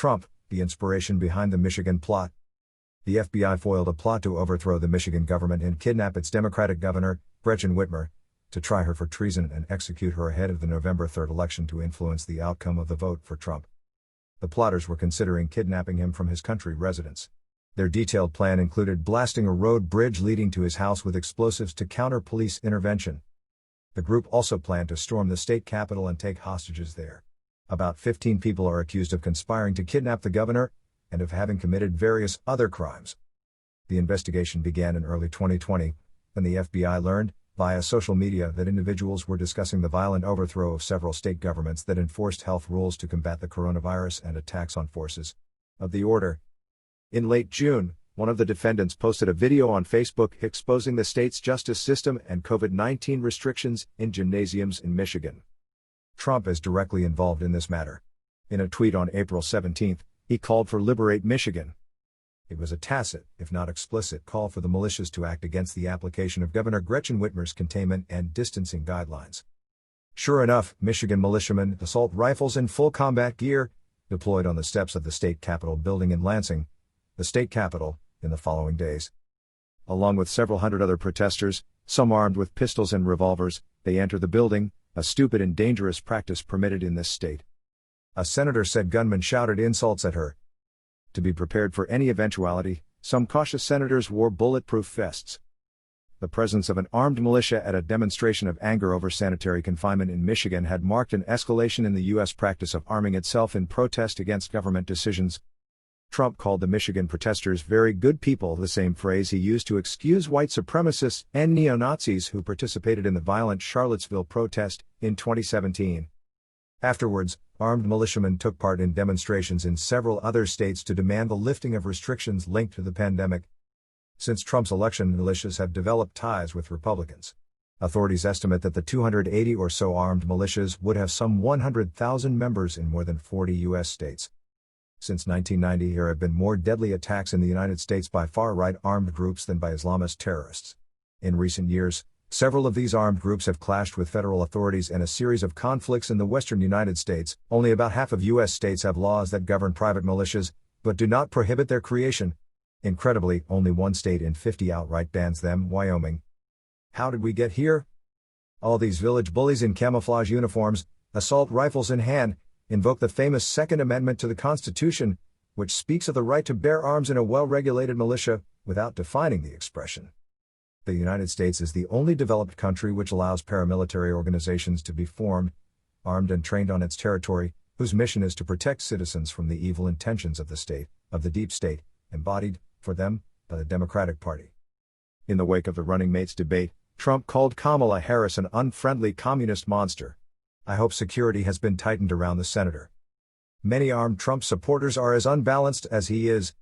Trump, the inspiration behind the Michigan plot. The FBI foiled a plot to overthrow the Michigan government and kidnap its Democratic governor, Gretchen Whitmer, to try her for treason and execute her ahead of the November 3 election to influence the outcome of the vote for Trump. The plotters were considering kidnapping him from his country residence. Their detailed plan included blasting a road bridge leading to his house with explosives to counter police intervention. The group also planned to storm the state capitol and take hostages there. About 15 people are accused of conspiring to kidnap the governor, and of having committed various other crimes. The investigation began in early 2020, when the FBI learned, via social media, that individuals were discussing the violent overthrow of several state governments that enforced health rules to combat the coronavirus and attacks on forces of the order. In late June, one of the defendants posted a video on Facebook exposing the state's justice system and COVID-19 restrictions in gymnasiums in Michigan. Trump is directly involved in this matter. In a tweet on April 17, he called for Liberate Michigan. It was a tacit, if not explicit, call for the militias to act against the application of Governor Gretchen Whitmer's containment and distancing guidelines. Sure enough, Michigan militiamen, assault rifles in full combat gear, deployed on the steps of the state capitol building in Lansing, the state capitol, in the following days. Along with several hundred other protesters, some armed with pistols and revolvers, they enter the building, a stupid and dangerous practice permitted in this state. A senator said gunmen shouted insults at her. To be prepared for any eventuality, some cautious senators wore bulletproof vests. The presence of an armed militia at a demonstration of anger over sanitary confinement in Michigan had marked an escalation in the U.S. practice of arming itself in protest against government decisions. Trump called the Michigan protesters very good people, the same phrase he used to excuse white supremacists and neo-Nazis who participated in the violent Charlottesville protest in 2017. Afterwards, armed militiamen took part in demonstrations in several other states to demand the lifting of restrictions linked to the pandemic. Since Trump's election, militias have developed ties with Republicans. Authorities estimate that the 280 or so armed militias would have some 100,000 members in more than 40 U.S. states. Since 1990, there have been more deadly attacks in the United States by far-right armed groups than by Islamist terrorists. In recent years, several of these armed groups have clashed with federal authorities and a series of conflicts in the western United States. Only about half of U.S. states have laws that govern private militias, but do not prohibit their creation. Incredibly, only one state in 50 outright bans them, Wyoming. How did we get here? All these village bullies in camouflage uniforms, assault rifles in hand, invoke the famous Second Amendment to the Constitution, which speaks of the right to bear arms in a well-regulated militia, without defining the expression. The United States is the only developed country which allows paramilitary organizations to be formed, armed and trained on its territory, whose mission is to protect citizens from the evil intentions of the state, of the deep state, embodied, for them, by the Democratic Party. In the wake of the running mates debate, Trump called Kamala Harris an unfriendly communist monster. I hope security has been tightened around the senator. Many armed Trump supporters are as unbalanced as he is,